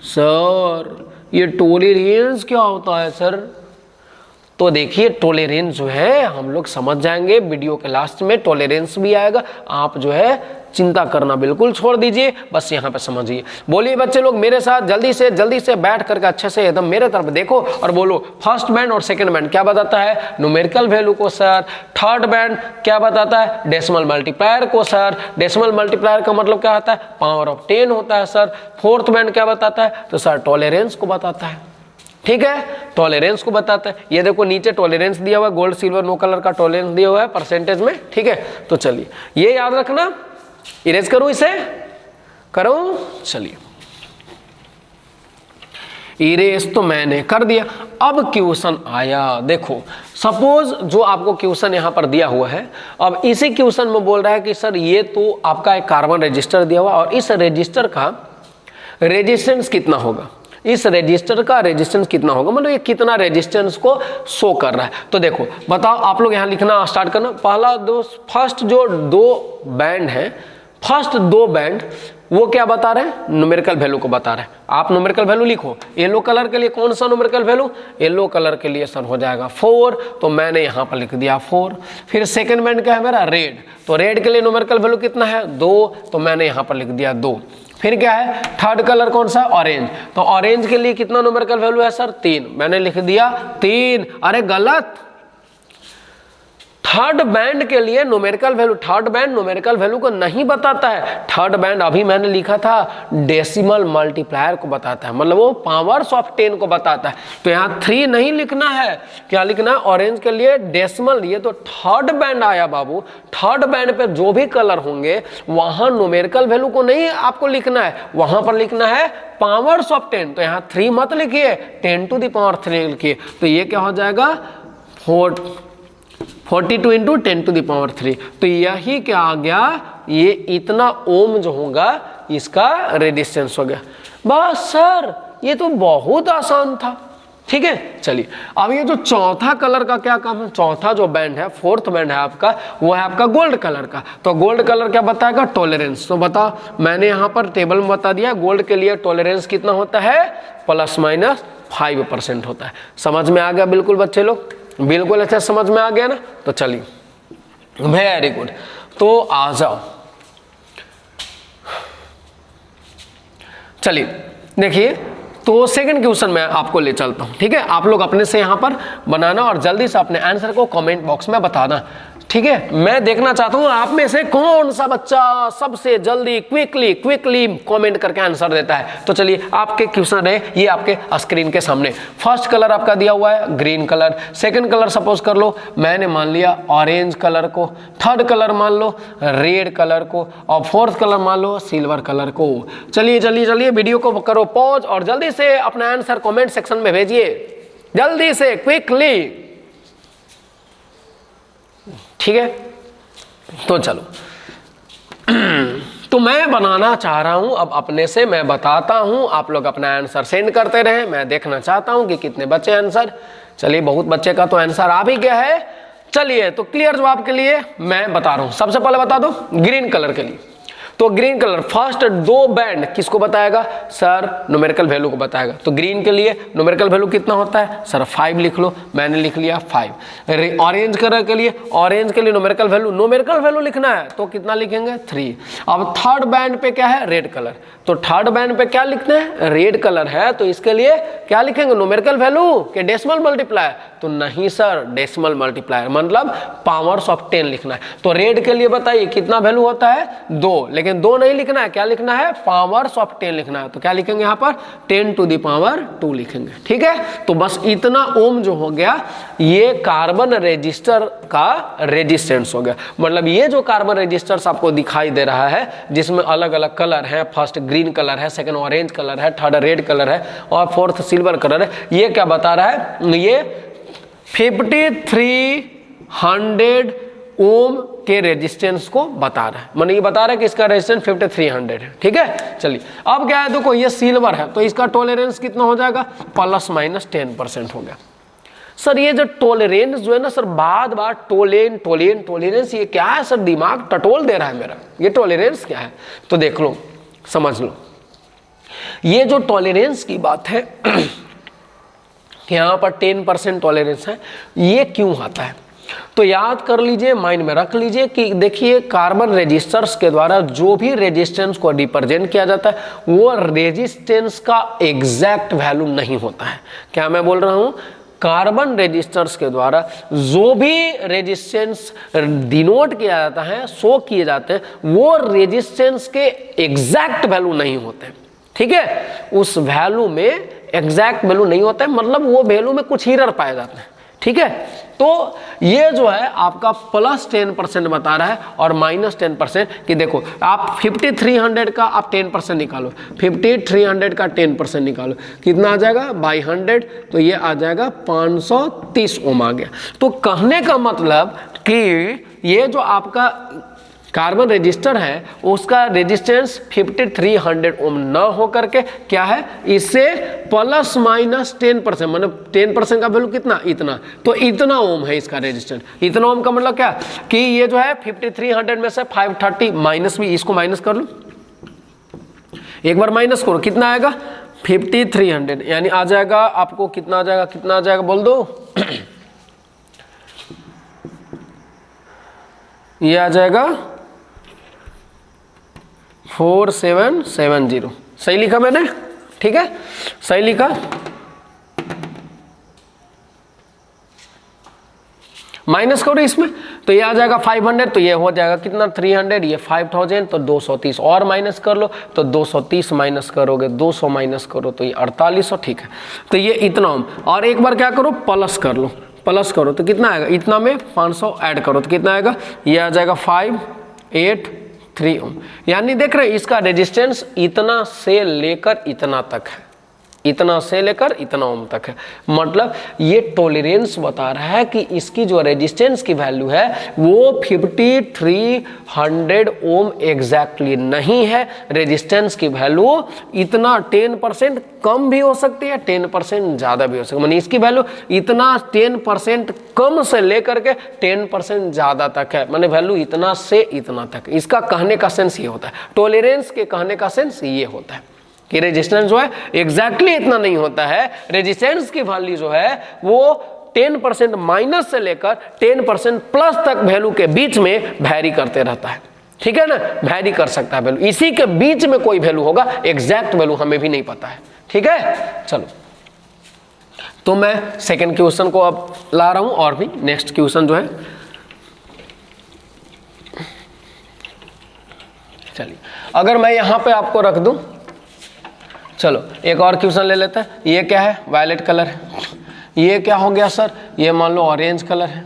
सर ये टोलेरेंस क्या होता है सर, तो देखिए टोलेरेंस जो है हम लोग समझ जाएंगे वीडियो के लास्ट में, टोलेरेंस भी आएगा। आप जो है चिंता करना बिल्कुल छोड़ दीजिए, बस यहाँ पे समझिए। बोलिए बच्चे लोग मेरे साथ जल्दी से बैठ करके अच्छे से एकदम मेरे तरफ देखो और बोलो, फर्स्ट बैंड और सेकंड बैंड क्या बताता है, न्यूमेरिकल वैल्यू को सर। थर्ड बैंड क्या बताता है, डेसिमल मल्टीप्लायर को सर। डेसिमल मल्टीप्लायर का मतलब क्या होता है, पावर ऑफ 10 होता है सर। फोर्थ बैंड क्या बताता है, तो सर टॉलरेंस को बताता है, ठीक है, टॉलरेंस को बताता है। ये देखो नीचे टॉलरेंस दिया हुआ है, गोल्ड सिल्वर नो कलर का टॉलरेंस दिया हुआ है परसेंटेज में, ठीक है। तो चलिए ये याद रखना, इरेज करूं, इसे करूं, चलिए इरेज तो मैंने कर दिया। अब क्वेश्चन आया, देखो सपोज जो आपको क्वेश्चन यहां पर दिया हुआ है, अब इसी क्वेश्चन में बोल रहा है कि सर ये तो आपका एक कार्बन रजिस्टर दिया हुआ और इस रजिस्टर का रेजिस्टेंस कितना होगा, इस रेजिस्टर का रेजिस्टेंस कितना होगा, मतलब ये कितना रेजिस्टेंस को शो कर रहा है। तो देखो बताओ, आप लोग यहाँ लिखना स्टार्ट करना। पहला फर्स्ट जो 2 बैंड है, फर्स्ट 2 बैंड वो क्या बता रहे हैं, न्यूमेरिकल वैल्यू को बता रहे हैं। आप न्यूमेरिकल वैल्यू लिखो। येलो कलर के लिए कौन सा न्यूमेरिकल वैल्यू, येलो कलर के लिए सर हो जाएगा 4, तो मैंने यहाँ पर लिख दिया 4। फिर सेकंड बैंड क्या है मेरा, रेड, तो रेड के लिए न्यूमेरिकल वैल्यू कितना है 2, तो मैंने यहाँ पर लिख दिया 2। फिर क्या है, थर्ड कलर कौन सा, ऑरेंज, तो ऑरेंज के लिए कितना न्यूमेरिकल वैल्यू है सर 3, मैंने लिख दिया 3। अरे गलत, थर्ड बैंड के लिए numerical value, third band numerical value को नहीं बताता है। थर्ड बैंड अभी मैंने लिखा था डेसिमल मल्टीप्लायर को बताता है, मतलब वो पावर्स ऑफ 10 को बताता है। तो यहाँ 3 नहीं लिखना है, क्या लिखना है, ऑरेंज के लिए डेसिमल। ये तो थर्ड बैंड आया बाबू, थर्ड बैंड पे जो भी कलर होंगे वहां न्यूमेरिकल वैल्यू को नहीं आपको लिखना है, वहां पर लिखना है पावर्स ऑफ 10। तो यहाँ 3 मत लिखिए, 10 टू द पावर 3 लिखिए। तो ये क्या हो जाएगा 42 इंटू 10 टू द पावर 3। तो यही क्या आ गया, ये इतना ओम जो होगा इसका रेजिस्टेंस हो गया। बस सर ये तो बहुत आसान था, ठीक है। चलिए अब ये जो चौथा कलर का क्या काम है, चौथा जो बैंड है, फोर्थ बैंड है आपका, वो है आपका गोल्ड कलर का। तो गोल्ड कलर क्या बताएगा, टॉलरेंस। तो बताओ, मैंने यहाँ पर टेबल में बता दिया, गोल्ड के लिए टॉलरेंस कितना होता है, ±5% होता है। समझ में आ गया बिल्कुल बच्चे लोग, बिल्कुल अच्छा समझ में आ गया ना। तो चलिए वेरी गुड, तो आ जाओ। चलिए देखिए, तो सेकंड क्वेश्चन में आपको ले चलता हूं, ठीक है। आप लोग अपने से यहां पर बनाना और जल्दी से अपने आंसर को कमेंट बॉक्स में बताना, ठीक है। मैं देखना चाहता हूं आप में से कौन सा बच्चा सबसे जल्दी क्विकली कमेंट करके आंसर देता है। तो चलिए आपके क्वेश्चन है ये आपके स्क्रीन के सामने। फर्स्ट कलर आपका दिया हुआ है green colour, second colour suppose कर लो मैंने मान लिया ऑरेंज कलर को, थर्ड कलर मान लो रेड कलर को, और फोर्थ कलर मान लो सिल्वर कलर को। चलिए वीडियो को करो पॉज और जल्दी से अपना आंसर कमेंट सेक्शन में भेजिए, जल्दी से क्विकली, ठीक है। तो चलो तो मैं बनाना चाह रहा हूं, अब अपने से मैं बताता हूं, आप लोग अपना आंसर सेंड करते रहे, मैं देखना चाहता हूं कि कितने बच्चे आंसर। चलिए बहुत बच्चे का तो आंसर आ भी गया है। चलिए तो क्लियर जवाब के लिए मैं बता रहा हूं, सबसे पहले बता दो ग्रीन कलर के लिए। तो ग्रीन कलर फर्स्ट दो बैंड किसको बताएगा सर, न्यूमेरिकल वैल्यू को बताएगा। तो ग्रीन के लिए न्यूमेरिकल वैल्यू कितना होता है सर 5 लिख लो, मैंने लिख लिया 5। ऑरेंज कलर के लिए न्यूमेरिकल वैल्यू लिखना है तो कितना लिखेंगे 3। अब थर्ड बैंड पे क्या है रेड कलर, तो थर्ड बैंड पे क्या लिखना है रेड कलर है, तो इसके लिए क्या लिखेंगे न्यूमेरिकल वैल्यू के डेसिमल मल्टीप्लायर, तो नहीं सर डेसिमल मल्टीप्लायर मतलब पावर्स ऑफ 10 लिखना है। तो रेड के लिए बताइए कितना वैल्यू होता है 2, लेकिन 2 नहीं लिखना है, क्या लिखना है पावर्स ऑफ 10 लिखना है। तो क्या लिखेंगे यहाँ पर 10 टू द पावर 2 लिखेंगे, ठीक है। तो बस इतना ओम जो हो गया ये कार्बन रेजिस्टर का रेजिस्टेंस हो गया। मतलब ये जो कार्बन रेजिस्टर्स आपको दिखाई दे रहा है जिसमें अलग अलग कलर है, फर्स्ट ग्रीन कलर है, सेकंड ऑरेंज कलर है, थर्ड रेड कलर है और फोर्थ सिल्वर कलर है, ये क्या बता रहा है ये 5300 ओम के रेजिस्टेंस को बता रहा है। माने ये बता रहा है कि इसका रेजिस्टेंस 5300 है, ठीक है। चलिए अब क्या है देखो ये सिल्वर है तो इसका टॉलरेंस कितना हो जाएगा ±10% हो गया। सर ये जो टॉलरेंस जो है ना सर बार टॉलरेंस ये क्या है सर, दिमाग टटोल दे रहा है मेरा, ये टॉलरेंस क्या है। तो देख लो समझ लो, ये जो टॉलरेंस की बात है कि यहाँ पर 10% टॉलरेंस है, ये क्यों आता है तो याद कर लीजिए, माइंड में रख लीजिए कि देखिए कार्बन रेजिस्टर्स के द्वारा जो भी रेजिस्टेंस को रिप्रेजेंट किया जाता है वो रेजिस्टेंस का एग्जैक्ट वैल्यू नहीं होता है। क्या मैं बोल रहा हूं, कार्बन रेजिस्टर्स के द्वारा जो भी रेजिस्टेंस डिनोट किया जाता है शो किए जाते हैं वो रेजिस्टेंस के एग्जैक्ट वैल्यू नहीं होते, ठीक है। उस वैल्यू में एग्जैक्ट वैल्यू नहीं होता है, मतलब वो वैल्यू में कुछ एरर पाए जाते हैं, ठीक है। तो ये जो है आपका +10% बता रहा है और -10% कि देखो आप 5300 का आप 10% निकालो, 5300 का 10% निकालो कितना आ जाएगा बाई 100, तो ये आ जाएगा 530 ओम आ गया। तो कहने का मतलब कि ये जो आपका कार्बन रेजिस्टर है उसका रेजिस्टेंस 5300 ओम न हो करके क्या है इससे ±10% मतलब 10% का वैल्यू कितना इतना, तो इतना ओम है इसका रेजिस्टेंस। इतना ओम का मतलब क्या कि ये जो है 5300 में से 530 माइनस भी, इसको माइनस कर लो एक बार, माइनस करो कितना आएगा 5300 यानी आ जाएगा आपको कितना आ जाएगा बोल दो ये आ जाएगा 4770। सही लिखा मैंने, ठीक है सही लिखा। माइनस करो इसमें तो ये आ जाएगा 500, तो ये हो जाएगा कितना 300, ये 5000 तो 230 और माइनस कर लो तो 230 माइनस करोगे 200 माइनस करो तो ये 4800, ठीक है। तो ये इतना और एक बार क्या करो प्लस कर लो, प्लस करो तो कितना आएगा इतना में 500 ऐड करो तो कितना आएगा ये आ जाएगा 583 ओम। यानी देख रहे हैं इसका रेजिस्टेंस इतना से लेकर इतना तक है, इतना से लेकर इतना ओम तक है। मतलब ये टॉलरेंस बता रहा है कि इसकी जो रेजिस्टेंस की वैल्यू है वो 5300 ओम एग्जैक्टली नहीं है। रेजिस्टेंस की वैल्यू इतना 10% कम भी हो सकती है, 10% ज़्यादा भी हो सकती है। मतलब इसकी वैल्यू इतना 10% कम से लेकर के 10% ज़्यादा तक है, मतलब वैल्यू इतना से इतना तक। इसका कहने का सेंस ये होता है, टॉलरेंस के कहने का सेंस ये होता है कि रेजिस्टेंस जो है एग्जैक्टली इतना नहीं होता है, रेजिस्टेंस की वैल्यू जो है वो 10% माइनस से लेकर 10% प्लस तक वैल्यू के बीच में वैरी करते रहता है, ठीक है ना, वैरी कर सकता है वैल्यू, इसी के बीच में कोई वैल्यू होगा, एग्जैक्ट वैल्यू हमें भी नहीं पता है, ठीक है। चलो तो मैं सेकंड क्वेश्चन को अब ला रहा हूं और भी नेक्स्ट क्वेश्चन जो है, चलिए अगर मैं यहां पे आपको रख दूं, चलो एक और क्वेश्चन ले लेते हैं। ये क्या है, वायलेट कलर है, ये क्या हो गया सर, ये मान लो ऑरेंज कलर है,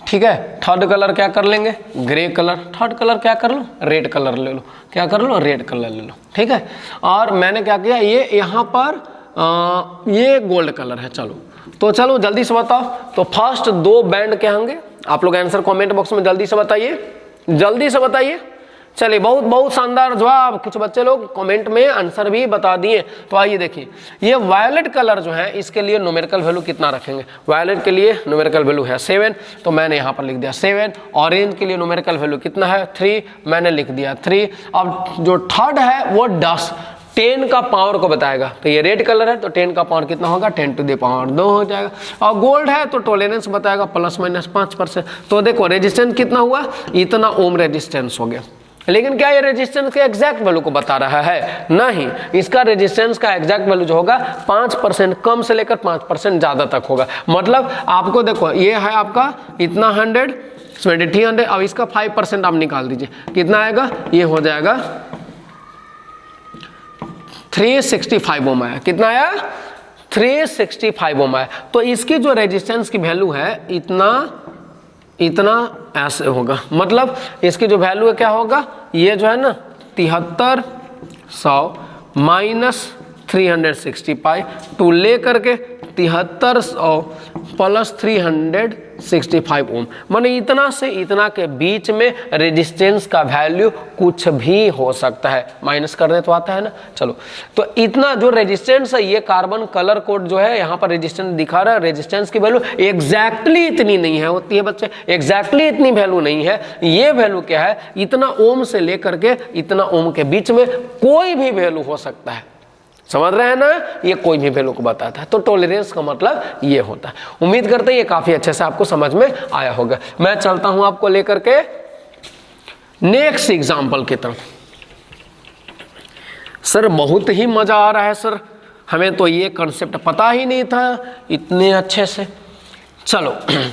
ठीक है। थर्ड कलर क्या कर लेंगे, ग्रे कलर, थर्ड कलर क्या कर लो, रेड कलर ले लो, क्या कर लो, रेड कलर ले लो, ठीक है। और मैंने क्या किया, ये यहाँ पर ये गोल्ड कलर है। चलो तो चलो जल्दी से बताओ, तो फर्स्ट दो बैंड क्या होंगे, आप लोग आंसर कमेंट बॉक्स में जल्दी से बताइए, जल्दी से बताइए। चलिए बहुत बहुत शानदार जवाब, कुछ बच्चे लोग कमेंट में आंसर भी बता दिए। तो आइए देखिए, ये वायलेट कलर जो है इसके लिए न्यूमेरिकल वैल्यू कितना रखेंगे, वायलेट के लिए न्यूमेरिकल वैल्यू है 7, तो मैंने यहाँ पर लिख दिया 7। ऑरेंज के लिए न्यूमेरिकल वैल्यू कितना है 3, मैंने लिख दिया 3। अब जो थर्ड है वो 10 का पावर को बताएगा, तो ये रेड कलर है तो 10 का पावर कितना होगा, 10⁻2 हो जाएगा। और गोल्ड है तो टॉलरेंस बताएगा ±5%। तो देखो रेजिस्टेंस कितना हुआ, इतना ओम रेजिस्टेंस हो गया। लेकिन क्या ये रेजिस्टेंस के एग्जैक्ट वैल्यू को बता रहा है, नहीं, इसका रेजिस्टेंस का एग्जैक्ट वैल्यू जो होगा 5% कम से लेकर 5% ज़्यादा तक होगा। मतलब आपको देखो ये है आपका इतना 100 300, अब इसका 5% आप निकाल दीजिए, कितना आएगा, ये हो जाएगा 365 ओम आया, कितना आया 365 ओम आया। तो इसकी जो रेजिस्टेंस की वैल्यू है इतना ऐसे होगा, मतलब इसकी जो वैल्यू है क्या होगा, ये जो है ना 7300 - 365 टू ले करके 7300 + 365 ओम, माने इतना से इतना के बीच में रेजिस्टेंस का वैल्यू कुछ भी हो सकता है, माइनस करने तो आता है ना। चलो तो इतना जो रेजिस्टेंस है, ये कार्बन कलर कोड जो है यहाँ पर रेजिस्टेंस दिखा रहा है, रेजिस्टेंस की वैल्यू एग्जैक्टली इतनी नहीं है, होती है बच्चे, एग्जैक्टली इतनी वैल्यू नहीं है। ये वैल्यू क्या है, इतना ओम से लेकर के इतना ओम के बीच में कोई भी वैल्यू हो सकता है, समझ रहे हैं ना, ये कोई भी वैल्यू को बताता है। तो टॉलरेंस का मतलब ये होता है। उम्मीद करते हैं ये काफी अच्छे से आपको समझ में आया होगा। मैं चलता हूं आपको लेकर के नेक्स्ट एग्जांपल की तरफ। सर बहुत ही मजा आ रहा है सर, हमें तो ये कॉन्सेप्ट पता ही नहीं था इतने अच्छे से। चलो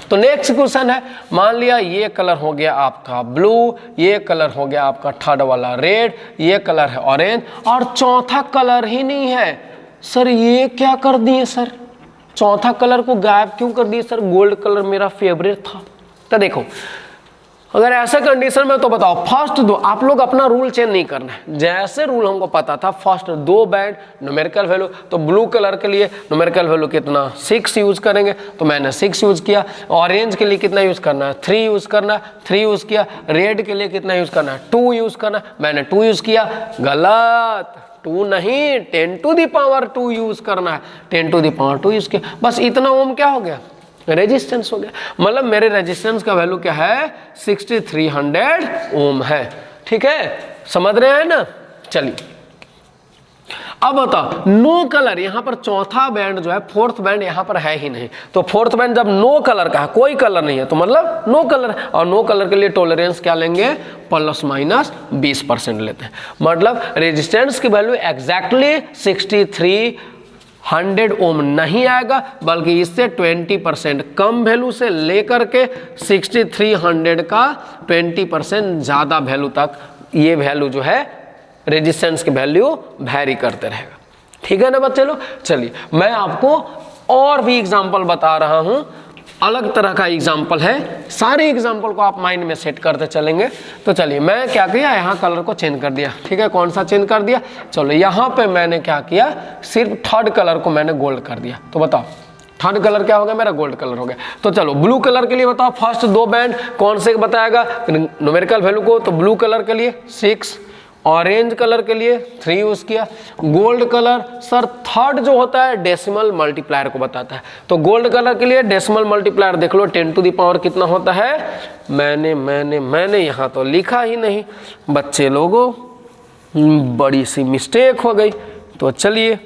तो नेक्स्ट क्वेश्चन है, मान लिया ये कलर हो गया आपका ब्लू, ये कलर हो गया आपका थर्ड वाला रेड, ये कलर है ऑरेंज, और चौथा कलर ही नहीं है। सर ये क्या कर दिए सर, चौथा कलर को गायब क्यों कर दिए सर, गोल्ड कलर मेरा फेवरेट था। तो देखो अगर ऐसे कंडीशन में तो बताओ, फर्स्ट दो आप लोग अपना रूल चेंज नहीं करना है, जैसे रूल हमको पता था, फर्स्ट दो बैंड न्यूमेरिकल वैल्यू, तो ब्लू कलर के लिए न्यूमेरिकल वैल्यू कितना 6 यूज करेंगे, तो मैंने 6 यूज किया। ऑरेंज के लिए कितना यूज करना है 3 यूज करना है, 3 यूज किया। रेड के लिए कितना यूज करना है 2 यूज करना है, मैंने 2 यूज किया। गलत, 2 नहीं 10⁻2 यूज करना है, 10⁻2 यूज किया। बस इतना ओम क्या हो गया, रेजिस्टेंस हो गया। मतलब मेरे रेजिस्टेंस का वैल्यू क्या है 6300 ओम है, ठीक है, समझ रहे हैं ना। चलिए अब बताओ नो कलर, यहां पर चौथा बैंड जो है, फोर्थ बैंड यहां पर है ही नहीं, तो फोर्थ बैंड जब नो कलर का है, कोई कलर नहीं है, तो मतलब नो कलर, और नो कलर के लिए टॉलरेंस क्या लेंगे, ±20% लेते हैं। मतलब रेजिस्टेंस की वैल्यू एग्जैक्टली 6300 ओम नहीं आएगा, बल्कि इससे 20% कम वैल्यू से लेकर के 6300 का 20% ज़्यादा वैल्यू तक ये वैल्यू जो है रेजिस्टेंस की वैल्यू वैरी करते रहेगा, ठीक है ना बच्चे लोग। चलिए मैं आपको और भी एग्जाम्पल बता रहा हूँ, अलग तरह का एग्जाम्पल है, सारे एग्जाम्पल को आप माइंड में सेट करते चलेंगे। तो चलिए मैं क्या किया, यहाँ कलर को चेंज कर दिया, ठीक है, कौन सा चेंज कर दिया, चलो यहाँ पे मैंने क्या किया, सिर्फ थर्ड कलर को मैंने गोल्ड कर दिया। तो बताओ थर्ड कलर क्या हो गया, मेरा गोल्ड कलर हो गया। तो चलो ब्लू कलर के लिए बताओ, फर्स्ट दो बैंड कौन से बताएगा न्यूमेरिकल वैल्यू को, तो ब्लू कलर के लिए 6, ऑरेंज कलर के लिए 3 यूज किया। गोल्ड कलर सर थर्ड जो होता है डेसिमल मल्टीप्लायर को बताता है, तो गोल्ड कलर के लिए डेसिमल मल्टीप्लायर देख लो 10 टू द पावर कितना होता है, मैंने यहाँ तो लिखा ही नहीं बच्चे लोगों, बड़ी सी मिस्टेक हो गई। तो चलिए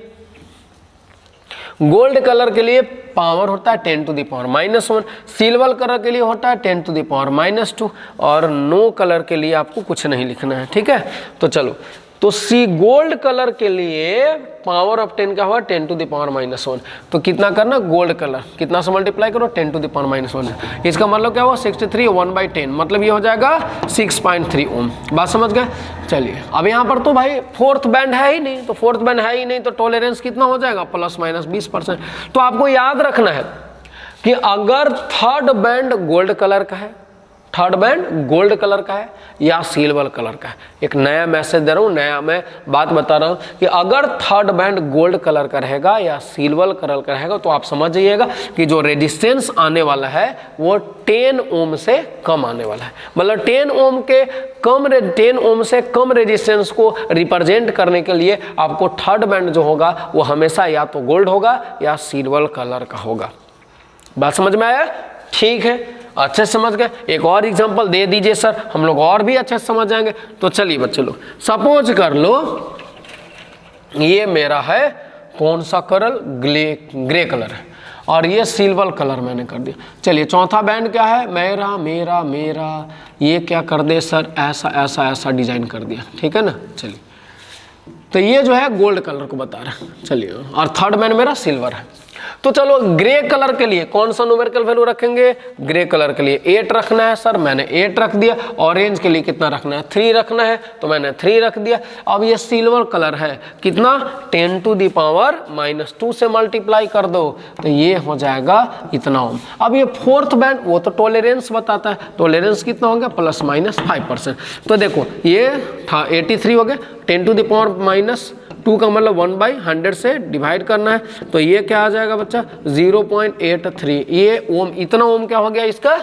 गोल्ड कलर के लिए पावर होता है 10 to the power -1, silver colour के लिए होता है 10 to the power -2 और नो कलर के लिए आपको कुछ नहीं लिखना है, ठीक है। तो चलो, तो सी गोल्ड कलर के लिए पावर ऑफ 10 क्या हुआ 10 to the power -1, तो कितना करना गोल्ड कलर कितना से मल्टीप्लाई करो 10 to the power -1, इसका मतलब क्या हुआ 63 1/10, मतलब ये हो जाएगा 6.3 ओम। बात समझ गए। चलिए अब यहाँ पर तो भाई फोर्थ बैंड है ही नहीं, तो फोर्थ बैंड है ही नहीं तो टॉलरेंस कितना हो जाएगा ±20%। तो आपको याद रखना है कि अगर थर्ड बैंड गोल्ड कलर का है, थर्ड बैंड गोल्ड कलर का है या सिल्वर कलर का है, एक नया मैसेज दे रहा हूँ, नया मैं बात बता रहा हूँ कि अगर थर्ड बैंड गोल्ड कलर का रहेगा या सिल्वर कलर का रहेगा तो आप समझ जाइएगा कि जो रेजिस्टेंस आने वाला है वो 10 ओम से कम आने वाला है। मतलब 10 ओम से कम रेजिस्टेंस को रिप्रेजेंट करने के लिए आपको थर्ड बैंड जो होगा वो हमेशा या तो गोल्ड होगा या सिल्वर कलर का होगा। बात समझ में आया? ठीक है, अच्छे से समझ गए। एक और एग्जांपल दे दीजिए सर, हम लोग और भी अच्छे से समझ जाएंगे। तो चलिए बच्चे लोग, सपोज कर लो ये मेरा है कौन सा कलर, ग्रे कलर है और ये सिल्वर कलर मैंने कर दिया। चलिए चौथा बैंड क्या है, मेरा मेरा मेरा, ये क्या कर दे सर, ऐसा ऐसा ऐसा डिजाइन कर दिया, ठीक है ना। चलिए तो ये जो है गोल्ड कलर को बता रहा है। चलिए और थर्ड बैंड मेरा सिल्वर है। तो चलो ग्रे कलर के लिए कौन सा न्यूमेरिकल वैल्यू रखेंगे, ग्रे कलर के लिए 8 रखना है सर, मैंने 8 रख दिया। ऑरेंज के लिए कितना रखना है, 3 रखना है, तो मैंने 3 रख दिया। अब ये सिल्वर कलर है कितना 10 to the power -2 से मल्टीप्लाई कर दो तो ये हो जाएगा इतना ओम। अब ये फोर्थ बैंड वो तो टॉलरेंस बताता है, टॉलरेंस कितना हो गया ±5%। तो देखो ये था 83 हो गया, 10 to the power -2 का मतलब 1/100 से डिवाइड करना है तो ये क्या आ जाएगा बच्चा 0.83। ये ओम, इतना ओम क्या हो गया इसका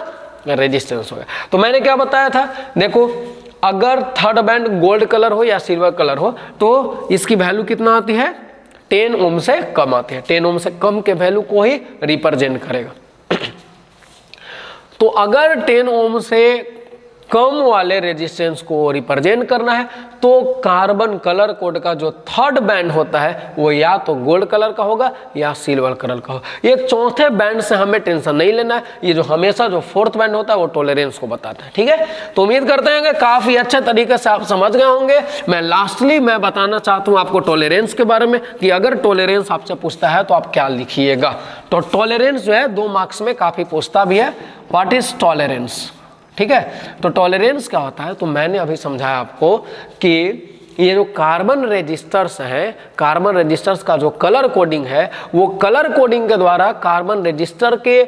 रेजिस्टेंस हो गया। तो मैंने क्या बताया था, देखो अगर थर्ड बैंड गोल्ड कलर हो या सिल्वर कलर हो तो इसकी वैल्यू कितना आती है 10 ओम से कम आती है, 10 ओम से कम के वैल्यू को ही रिप्रेजेंट करेगा। तो अगर 10 ओम से कम वाले रेजिस्टेंस को रिप्रेजेंट करना है तो कार्बन कलर कोड का जो थर्ड बैंड होता है वो या तो गोल्ड कलर का होगा या सिल्वर कलर का होगा। ये चौथे बैंड से हमें टेंशन नहीं लेना है, ये जो हमेशा जो फोर्थ बैंड होता है वो टॉलरेंस को बताता है, ठीक है। तो उम्मीद करते हैं कि काफी अच्छे तरीके से आप समझ गए होंगे। मैं लास्टली मैं बताना चाहता हूँ आपको टॉलरेंस के बारे में कि अगर टॉलरेंस आपसे पूछता है तो आप क्या लिखिएगा। तो टॉलरेंस जो है 2 मार्क्स में काफी पूछता भी है, व्हाट इज टॉलरेंस, ठीक है। तो टॉलरेंस क्या होता है, तो मैंने अभी समझाया आपको कि ये जो कार्बन रेजिस्टर्स हैं, कार्बन रेजिस्टर्स का जो कलर कोडिंग है वो कलर कोडिंग के द्वारा कार्बन रेजिस्टर के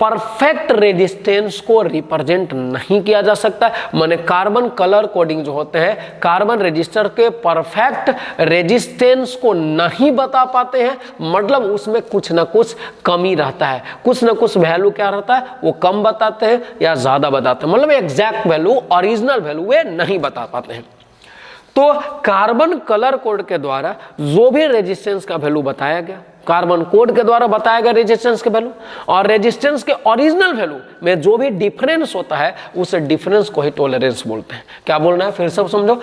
परफेक्ट रेजिस्टेंस को रिप्रेजेंट नहीं किया जा सकता। माने कार्बन कलर कोडिंग जो होते हैं कार्बन रेजिस्टर के परफेक्ट रेजिस्टेंस को नहीं बता पाते हैं, मतलब उसमें कुछ ना कुछ कमी रहता है, कुछ ना कुछ वैल्यू क्या रहता है वो कम बताते हैं या ज्यादा बताते हैं, मतलब एग्जैक्ट वैल्यू ओरिजिनल वैल्यू वे नहीं बता पाते हैं। तो कार्बन कलर कोड के द्वारा जो भी रेजिस्टेंस का वैल्यू बताया गया, कार्बन कोड के द्वारा बताया गया रेजिस्टेंस के वैल्यू और रेजिस्टेंस के ओरिजिनल वैल्यू में जो भी डिफरेंस होता है उस डिफरेंस को ही टॉलरेंस बोलते हैं। क्या बोलना है फिर सब समझो,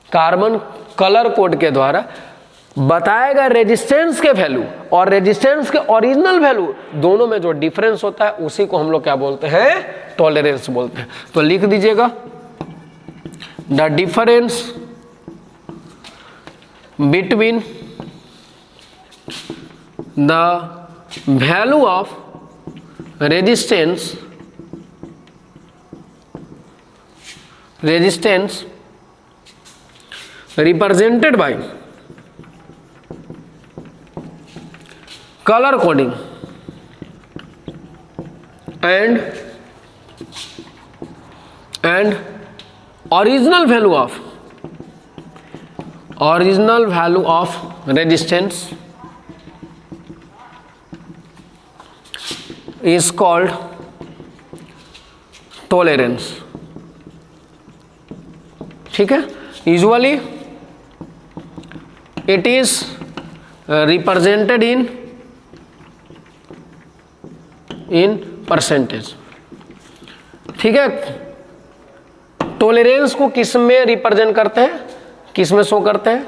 कार्बन कलर कोड के द्वारा बताया गया रेजिस्टेंस के वैल्यू और रेजिस्टेंस के ओरिजिनल वैल्यू दोनों में जो डिफरेंस होता है उसी को हम लोग क्या बोलते हैं, टॉलरेंस बोलते हैं। तो लिख दीजिएगा the difference between the value of resistance represented by color coding and original value of resistance is called tolerance, ठीक है। Usually it is represented in percentage, ठीक है। टॉलरेंस को किस में रिप्रेजेंट करते हैं, किस में शो करते हैं,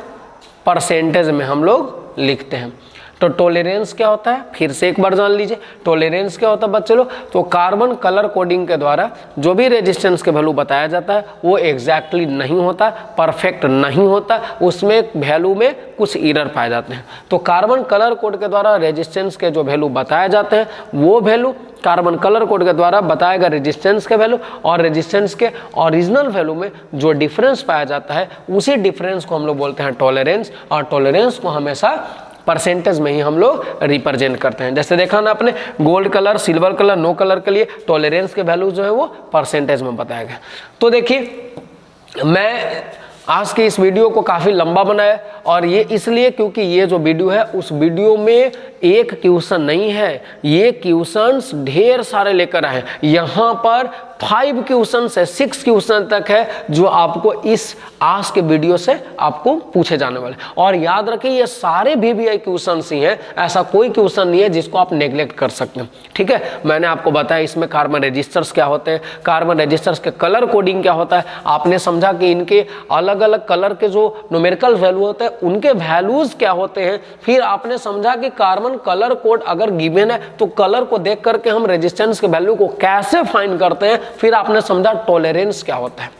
परसेंटेज में हम लोग लिखते हैं। तो टॉलरेंस क्या होता है, फिर से एक बार जान लीजिए। टॉलरेंस क्या होता है बच्चे लोग, तो कार्बन कलर कोडिंग के द्वारा जो भी रेजिस्टेंस के वैल्यू बताया जाता है वो एग्जैक्टली नहीं होता, परफेक्ट नहीं होता, उसमें वैल्यू में कुछ एरर पाए जाते हैं। तो कार्बन कलर कोड के द्वारा रेजिस्टेंस के जो वैल्यू बताए जाते हैं वो वैल्यू कार्बन कलर कोड के द्वारा बताएगा रेजिस्टेंस के वैल्यू, और रेजिस्टेंस के ओरिजिनल वैल्यू में जो डिफरेंस पाया जाता है उसी डिफरेंस को हम लोग बोलते हैं टॉलरेंस, और टॉलरेंस को हमेशा परसेंटेज में ही हम लोग रिप्रेजेंट करते हैं। जैसे देखा ना आपने, gold colour, silver colour, no colour के लिए टॉलरेंस के वैल्यू जो है वो परसेंटेज में बताया गया। तो देखिए, मैं आज के इस वीडियो को काफ़ी लंबा बनाया, और ये इसलिए क्योंकि ये जो वीडियो है उस वीडियो में एक क्वेश्चन नहीं है, ये क्वेश्चंस ढेर सारे लेकर आए। यहाँ पर 5 क्वेश्चन से 6 क्वेश्चन तक है जो आपको इस आज के वीडियो से आपको पूछे जाने वाले। और याद रखिए ये सारे VVI क्वेश्चन ही हैं, ऐसा कोई क्वेश्चन नहीं है जिसको आप नेग्लेक्ट कर सकते हैं। ठीक है, मैंने आपको बताया इसमें कार्बन रजिस्टर्स क्या होते हैं, कार्बन रजिस्टर्स के कलर कोडिंग क्या होता है, आपने समझा कि इनके अलग अलग कलर के जो न्यूमेरिकल वैल्यू होते हैं उनके वैल्यूज क्या होते हैं। फिर आपने समझा कि कार्बन कलर कोड अगर गिवन है तो कलर को देख करके हम रेजिस्टेंस के वैल्यू को कैसे फाइंड करते हैं। फिर आपने समझा टॉलरेंस क्या होता है।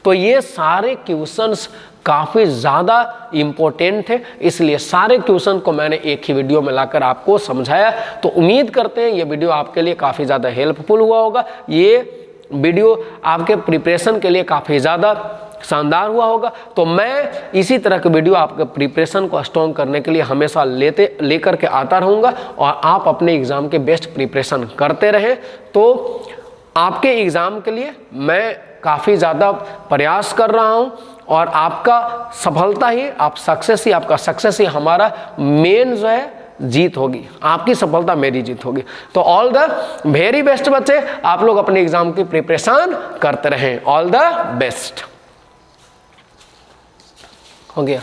तो ये सारे क्वेश्चंस काफ़ी ज़्यादा इम्पोर्टेंट है, इसलिए सारे क्वेश्चन को मैंने एक ही वीडियो में लाकर आपको समझाया। तो उम्मीद करते हैं ये वीडियो आपके लिए काफ़ी ज़्यादा हेल्पफुल हुआ होगा, ये वीडियो आपके प्रिपरेशन के लिए काफ़ी ज़्यादा शानदार हुआ होगा। तो मैं इसी तरह के वीडियो आपके प्रिपरेशन को स्ट्रॉन्ग करने के लिए हमेशा लेकर के आता रहूँगा, और आप अपने एग्ज़ाम के बेस्ट प्रिपरेशन करते रहें। तो आपके एग्ज़ाम के लिए मैं काफ़ी ज़्यादा प्रयास कर रहा हूँ, और आपका सफलता ही, आपका सक्सेस ही हमारा मेन जो है जीत होगी, आपकी सफलता मेरी जीत होगी। तो ऑल द वेरी बेस्ट बच्चे, आप लोग अपने एग्ज़ाम की प्रिपरेशन करते रहें। All the best. हो गया।